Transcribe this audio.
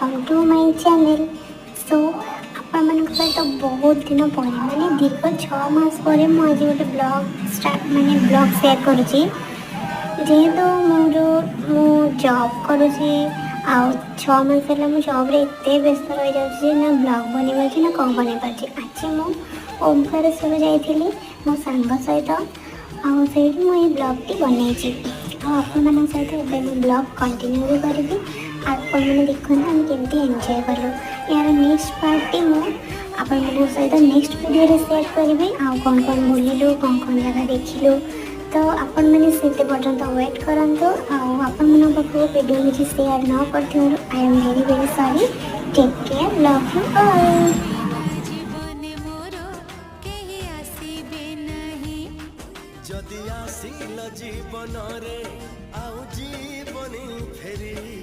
Welcome to my channel. So आपण मान सहित बहुत दिन पर माने दीर्घ 6 मास पर मुझे गोटे ब्लॉग स्टार्ट माने ब्लॉग शेयर करुँची। जेहेतु मो जॉब करुँची आ 6 मास है मो जॉब रे एते व्यस्त रही जाऊँगी ना ब्लॉग बनी पार्टी ना कौन बनी पार्टी। आज मु ओमकारेश्वर जाइली मो सांग सहित आई मुझे ब्लॉग टी बनई आपण सहित एवं ब्लॉग कंटिन्यू भी करी। आपण मैंने देखते हम केमती एंजॉय कलु यार नेक्स्ट पार्टी मुझे सहित नेक्स्ट वीडियो शेयर करी आउ कौन कौन बुलू कौन कौन जगह देखिलु। तो आपण मैंने से पर्यंत वेट करंतु आपण मन पाखु वीडियो किसी शेयर न करथि I am very very sorry. Take care love you all. जदि आसिल जीवन रे